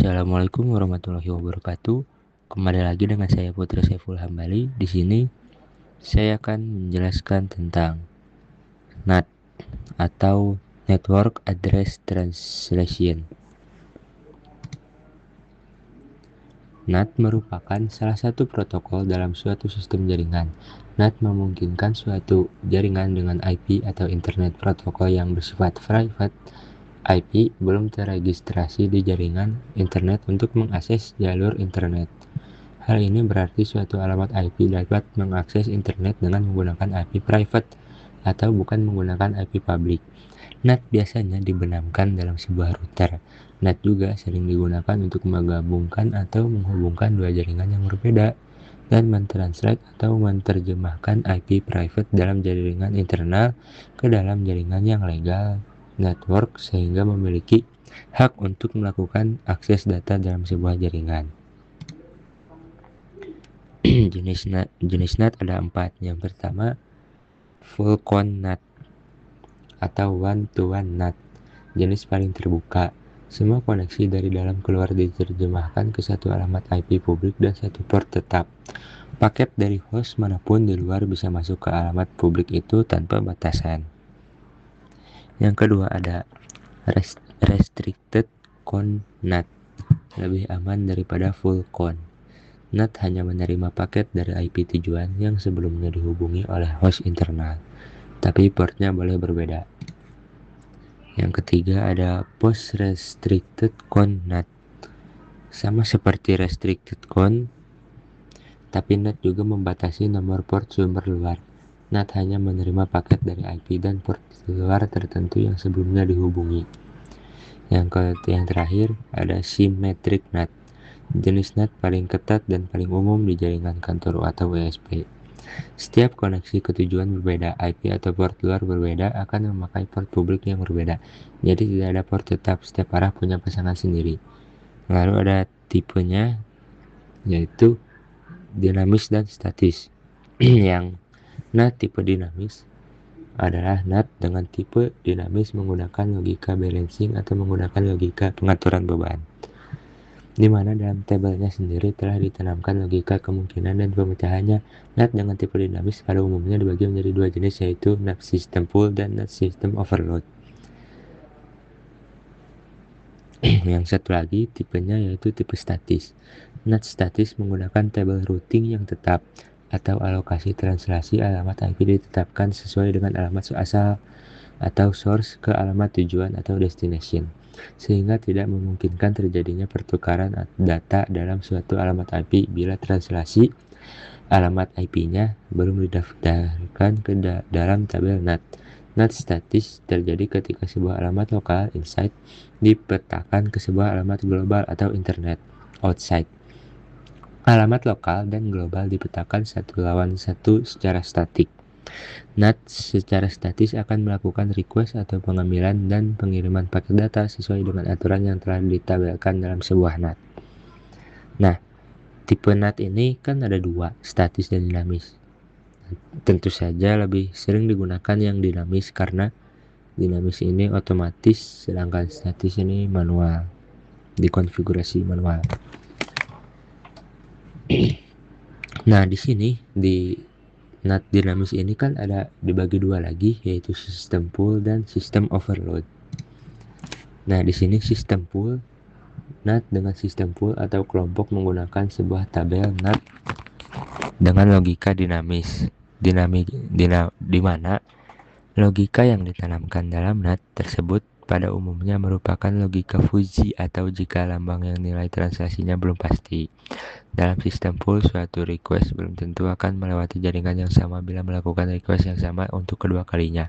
Assalamualaikum warahmatullahi wabarakatuh. Kembali lagi dengan saya Putri Saiful Hambali. Di sini saya akan menjelaskan tentang NAT atau Network Address Translation. NAT merupakan salah satu protokol dalam suatu sistem jaringan. NAT memungkinkan suatu jaringan dengan IP atau Internet Protokol yang bersifat private. IP belum terregistrasi di jaringan internet untuk mengakses jalur internet. Hal ini berarti suatu alamat IP dapat mengakses internet dengan menggunakan IP private atau bukan menggunakan IP public. NAT biasanya dibenamkan dalam sebuah router. NAT juga sering digunakan untuk menggabungkan atau menghubungkan dua jaringan yang berbeda dan mentranslate atau menerjemahkan IP private dalam jaringan internal ke dalam jaringan yang legal network sehingga memiliki hak untuk melakukan akses data dalam sebuah jaringan. jenis NAT ada 4. Yang pertama, full con NAT atau one-to-one NAT, jenis paling terbuka. Semua koneksi dari dalam keluar diterjemahkan ke satu alamat IP publik dan satu port tetap. Paket dari host manapun di luar bisa masuk ke alamat publik itu tanpa batasan. Yang kedua ada restricted con NAT, lebih aman daripada full con. NAT hanya menerima paket dari IP tujuan yang sebelumnya dihubungi oleh host internal, tapi portnya boleh berbeda. Yang ketiga ada post restricted con NAT, sama seperti restricted con, tapi NAT juga membatasi nomor port sumber luar. NAT hanya menerima paket dari IP dan port luar tertentu yang sebelumnya dihubungi. Yang terakhir ada symmetric NAT, jenis NAT paling ketat dan paling umum di jaringan kantor atau WSP. Setiap koneksi ke tujuan berbeda, IP atau port luar berbeda akan memakai port publik yang berbeda. Jadi tidak ada port tetap, setiap arah punya pasangan sendiri. Lalu ada tipenya, yaitu dinamis dan statis. Yang NAT tipe dinamis adalah NAT dengan tipe dinamis menggunakan logika balancing atau menggunakan logika pengaturan beban, di mana dalam tabelnya sendiri telah ditanamkan logika kemungkinan dan pemecahannya. NAT dengan tipe dinamis pada umumnya dibagi menjadi dua jenis, yaitu NAT system pool dan NAT system overload. Yang satu lagi tipenya yaitu tipe statis. NAT statis menggunakan tabel routing yang tetap atau alokasi translasi alamat IP ditetapkan sesuai dengan alamat asal atau source ke alamat tujuan atau destination, sehingga tidak memungkinkan terjadinya pertukaran data dalam suatu alamat IP bila translasi alamat IP-nya belum didaftarkan ke dalam tabel NAT. NAT statis terjadi ketika sebuah alamat lokal inside dipetakan ke sebuah alamat global atau internet outside. Alamat lokal dan global dipetakan satu lawan satu secara statik. NAT secara statis akan melakukan request atau pengambilan dan pengiriman paket data sesuai dengan aturan yang telah ditabelkan dalam sebuah NAT. Nah, tipe NAT ini kan ada dua, statis dan dinamis. Tentu saja lebih sering digunakan yang dinamis karena dinamis ini otomatis, sedangkan statis ini manual, dikonfigurasi manual. Nah, di sini di NAT dinamis ini kan ada dibagi dua lagi, yaitu system pool dan system overload. Nah, di sini system pool, NAT dengan system pool atau kelompok menggunakan sebuah tabel NAT dengan logika dinamis. Di mana logika yang ditanamkan dalam NAT tersebut pada umumnya merupakan logika fuzzy atau jika lambang yang nilai transaksinya belum pasti. Dalam sistem pool, suatu request belum tentu akan melewati jaringan yang sama bila melakukan request yang sama untuk kedua kalinya.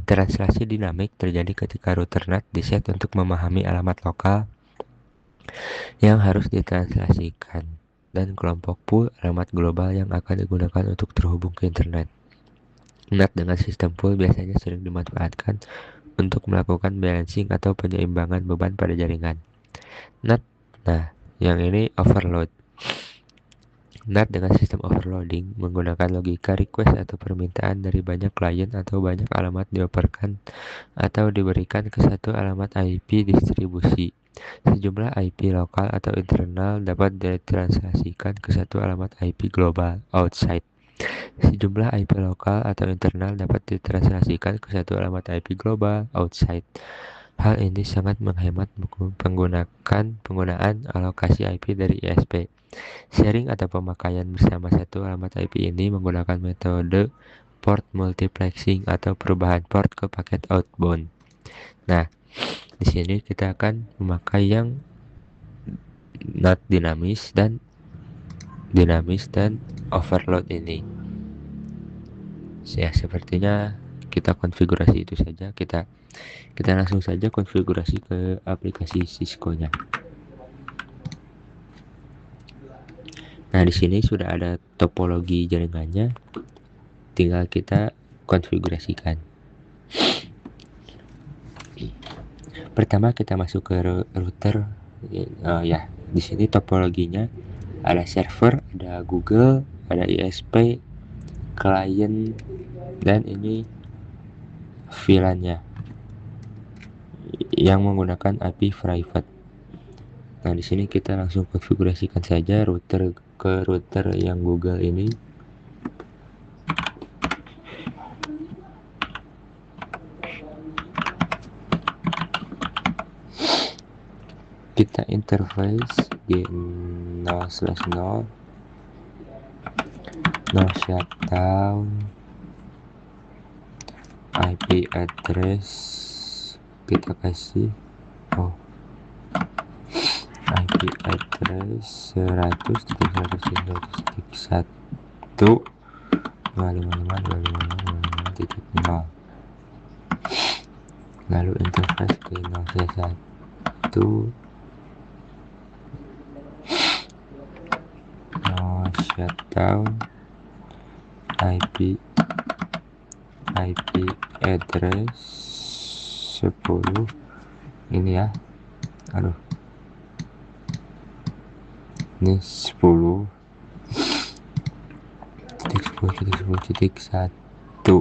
Translasi dinamik terjadi ketika router NAT diset untuk memahami alamat lokal yang harus ditranslasikan dan kelompok pool alamat global yang akan digunakan untuk terhubung ke internet. NAT dengan sistem pool biasanya sering dimanfaatkan untuk melakukan balancing atau penyeimbangan beban pada jaringan. NAT, nah yang ini overload. NAT dengan sistem overloading menggunakan logika request atau permintaan dari banyak klien atau banyak alamat dioperkan atau diberikan ke satu alamat IP distribusi. Sejumlah IP lokal atau internal dapat ditranslasikan ke satu alamat IP global outside. Sejumlah IP lokal atau internal dapat ditranslasikan ke satu alamat IP global outside. Hal ini sangat menghemat penggunaan alokasi IP dari ISP. Sharing atau pemakaian bersama satu alamat IP ini menggunakan metode port multiplexing atau perubahan port ke paket outbound. Nah, di sini kita akan memakai yang NAT dinamis dan overload ini. Ya, sepertinya kita konfigurasi itu saja. Kita langsung saja konfigurasi ke aplikasi Cisco-nya. Nah, di sini sudah ada topologi jaringannya, tinggal kita konfigurasikan. Pertama kita masuk ke router. Ya, di sini topologinya ada server, ada Google, ada ISP, klien, dan ini VLAN-nya yang menggunakan IP private. Nah, di sini kita langsung konfigurasikan saja router ke router yang Google ini. Kita interface di 0/0 no shutdown, IP address kita kasih IP address 100.1.1.255.255.255.0. Lalu interface ke 0/1 no shutdown, IP address 10 ini ya. Ini 10.10.10.1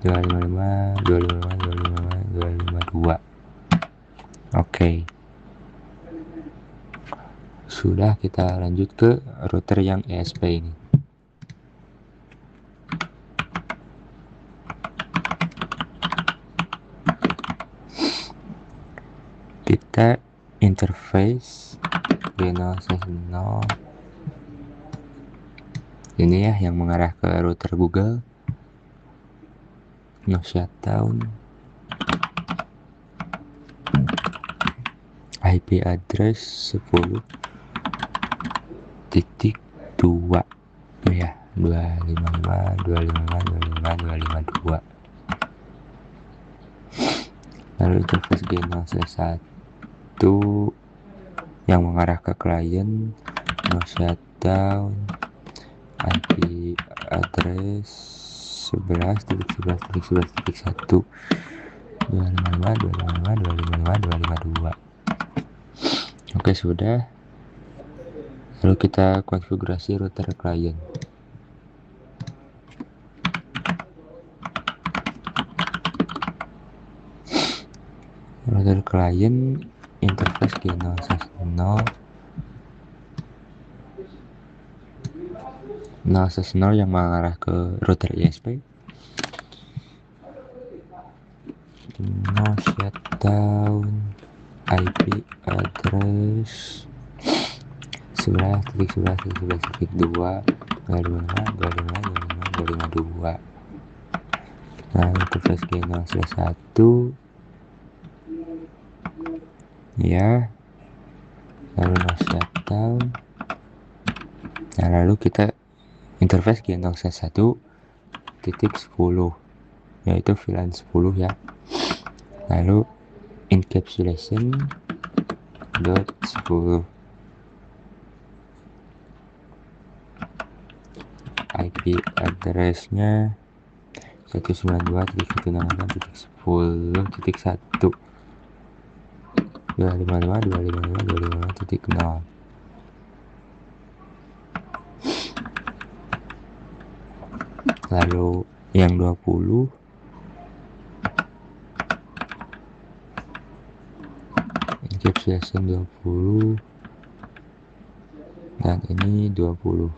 255.255.255.252. Oke. Sudah, kita lanjut ke router yang ESP ini. Kita interface di 0/0 ini ya, yang mengarah ke router Google. No shutdown, IP address 10.2 ya, 255.255.252. Lalu interface G0/1 yang mengarah ke klien. No shutdown, IP address 11.11.11.1 255.255.255.252. Oke, sudah. Lalu kita konfigurasi router klien. Router klien interface G0/0 yang mengarah ke router ISP. No shutdown, IP address 11.11.11.2 Nah, interface G0/1 ya, lalu no shutdown. Nah, lalu kita interface G0/1.10 yaitu VLAN 10 ya. Lalu encapsulation .10 IP address-nya 192.168.10.1 255.255.255.0. lalu yang 20 encapsulation 20 dan ini 20.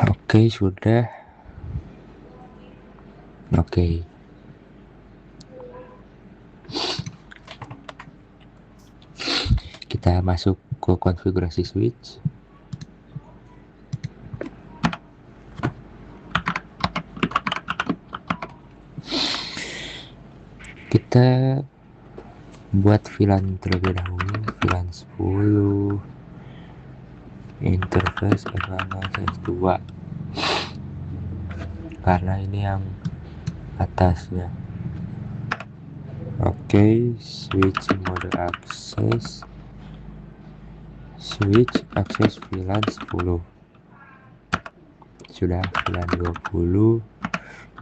Oke, sudah. Oke. Kita masuk ke konfigurasi switch. Kita buat VLAN terlebih dahulu, VLAN 10 interface F1/2 karena ini yang atasnya. Oke, switch mode akses, switch akses VLAN 10 sudah, VLAN 20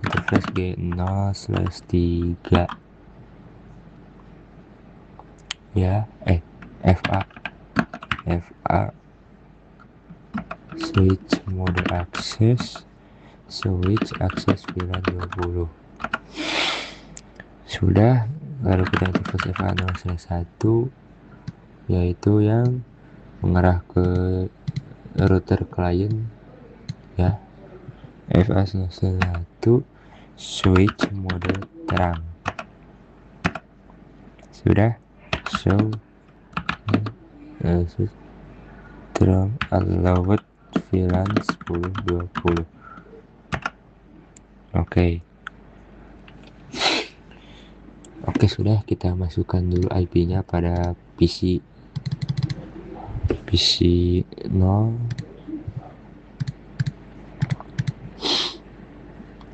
interface G0/3 ya, FA switch mode akses, switch akses VLAN 20 sudah. Lalu kita interface FA0/1 yaitu yang mengarah ke router klien ya. FA0/1 switch mode terang sudah. Switch terang allowed VLAN 10/20. Oke, sudah. Kita masukkan dulu IP-nya pada PC 0.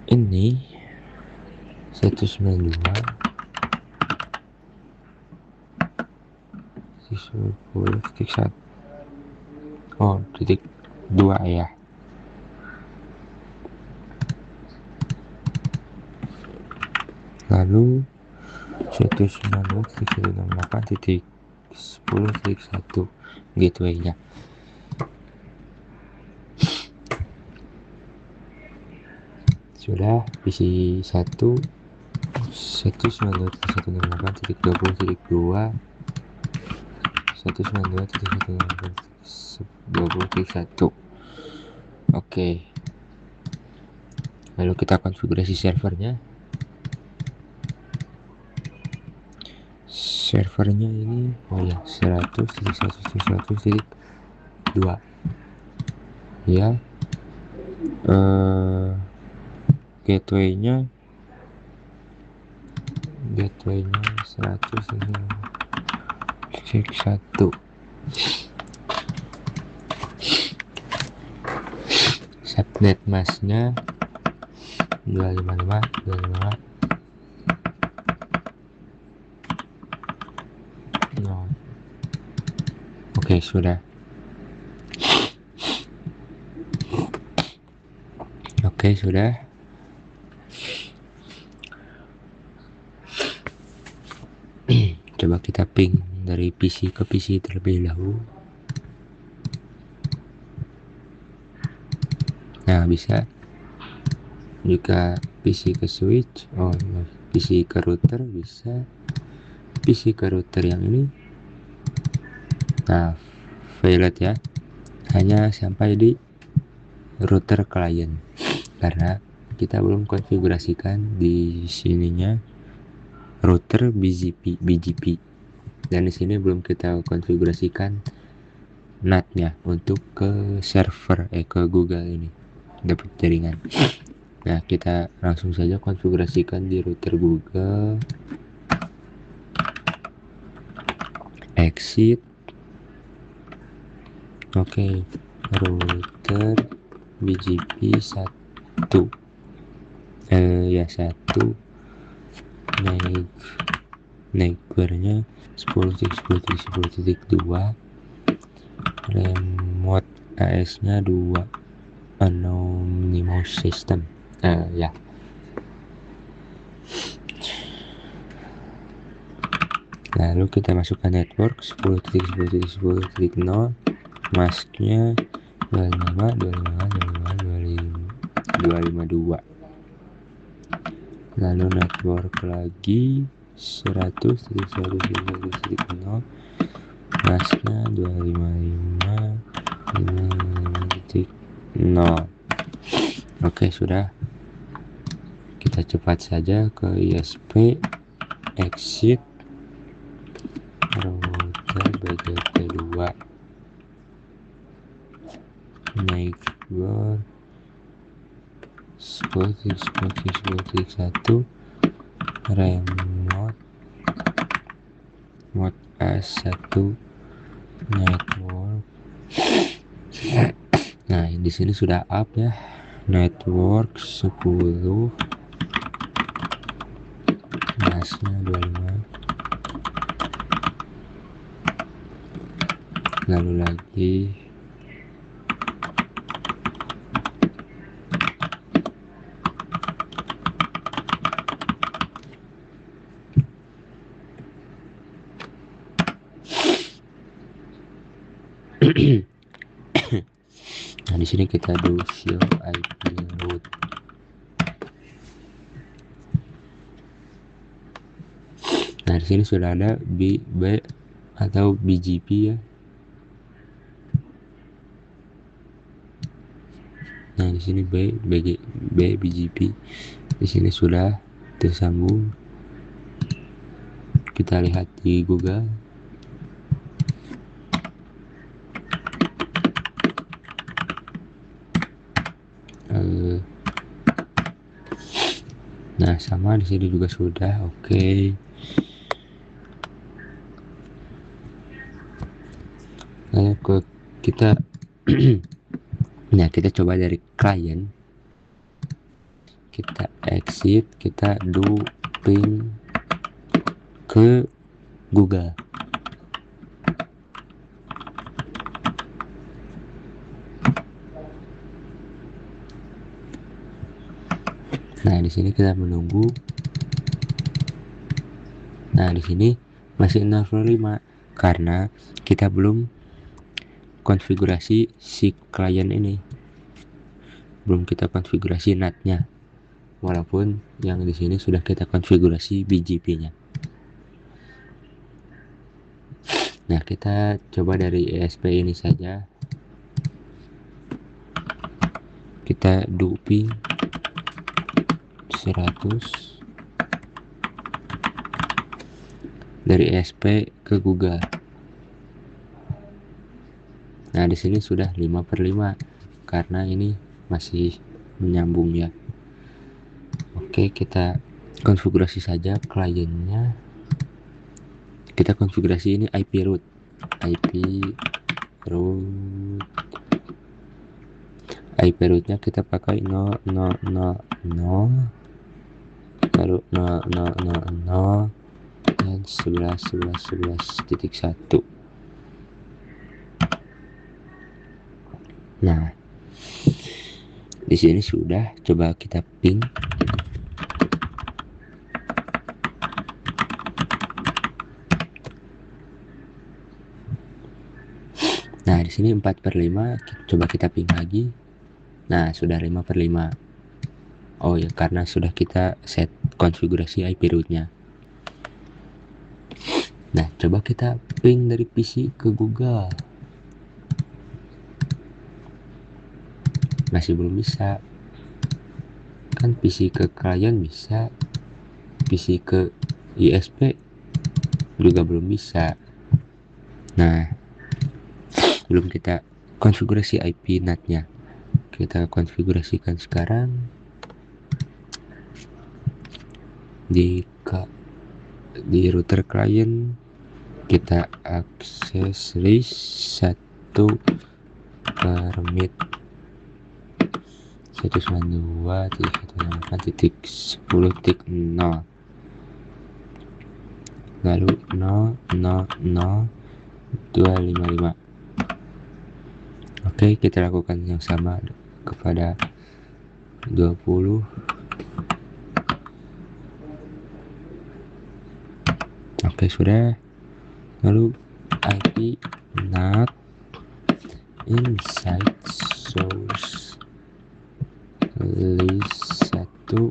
Ini 192.168.1. Oh, titik 2 ya. Lalu 192.168.10.1 gateway-nya. Sudah. PC 1 192.168.20.2 192.168.20.1. Oke. Lalu kita konfigurasi servernya. Servernya ini 100.100.100.2 ya. Gateway-nya 100.1. Subnet masknya 255. Oke, sudah. Coba kita ping dari PC ke PC terlebih dahulu. Nah, bisa. Jika PC ke switch, PC ke router bisa. PC ke router yang ini. Nah, failet ya. Hanya sampai di router klien karena kita belum konfigurasikan di sininya router BGP dan di sini belum kita konfigurasikan NAT-nya untuk ke server ke Google ini dapat jaringan. Nah, kita langsung saja konfigurasikan di router Google. Exit. Oke, router BGP 1 neighbornya 10.10.10.2, remote AS nya 2, anonymous system ya. Lalu kita masukkan network 10.10.10.0, masknya 252. Lalu network lagi 100.100.0, masnya 255.5.0. Oke, sudah. Kita cepat saja ke ISP, exit router BGP2, network 10.10.10.1, remote mode S1 network. Nah, di sini sudah up ya. Network 10, masnya 25. Lalu lagi nah, di sini kita do show IP route. Nah, di sini sudah ada B atau BGP ya. Nah, di sini BGP. Di sini sudah tersambung. Kita lihat di Google. Nah, sama di sini juga sudah. Oke. Lalu kita nah, kita coba dari klien. Kita exit, kita do ping ke Google. Nah, di sini kita menunggu. Nah, di sini masih 0,5 karena kita belum konfigurasi si klien ini. Belum kita konfigurasi NAT-nya. Walaupun yang di sini sudah kita konfigurasi BGP-nya. Nah, kita coba dari ESP ini saja. Kita do ping 100 dari ESP ke Google. Nah, di sini sudah 5/5 karena ini masih menyambung ya. Oke, kita konfigurasi saja kliennya. Kita konfigurasi ini IP route. IP route-nya kita pakai 0.0.0, lalu 0.0.0 dan 11.11.11.1. Nah, di sini sudah. Coba kita ping. Nah, di sini 4/5. Coba kita ping lagi. Nah, sudah 5/5. Oh ya, karena sudah kita set konfigurasi IP route-nya. Nah, coba kita ping dari PC ke Google. Masih belum bisa. Kan PC ke klien bisa, PC ke ISP juga belum bisa. Nah, belum kita konfigurasi IP NAT-nya. Kita konfigurasikan sekarang di router klien. Kita akses list 1 permit 192.168.10.0, lalu 0.0.0.255. Oke, kita lakukan yang sama kepada 20. Oke, sudah. Lalu IP NAT inside source list 1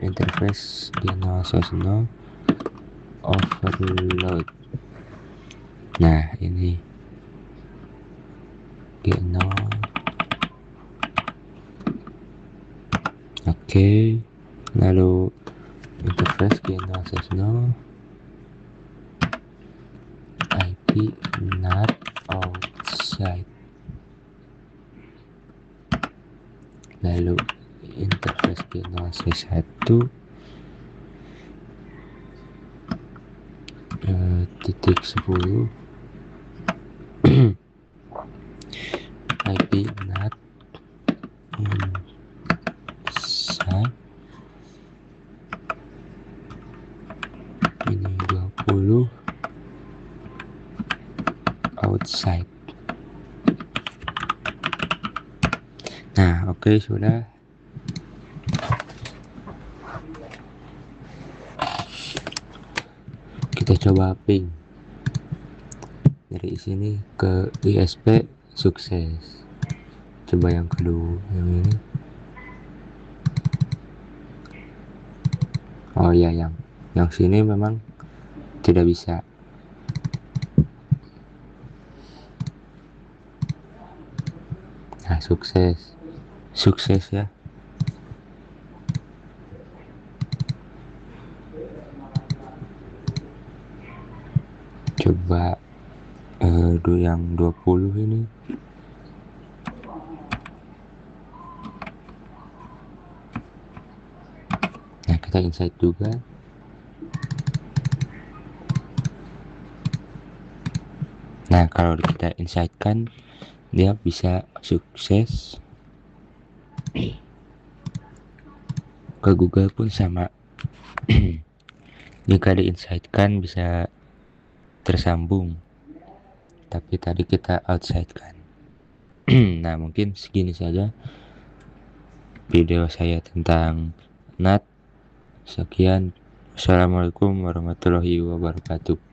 interface G0 source 0 overload. Nah ini G0. Oke, lalu interface G0 source 0 IP not outside. Lalu interface G0 source 1 titik 10 IP not inside. Ini 20 outside. Nah oke, sudah. Kita coba ping dari sini ke ISP, sukses. Coba yang kedua, yang ini. Oh ya, yang sini memang tidak bisa. Nah sukses ya. Coba yang 20 ini. Nah kita insight juga. Nah kalau kita insight kan dia bisa sukses. Ke Google pun sama. Jika di insight kan bisa tersambung, tapi tadi kita outside kan. Nah mungkin segini saja video saya tentang NAT. Sekian, assalamualaikum warahmatullahi wabarakatuh.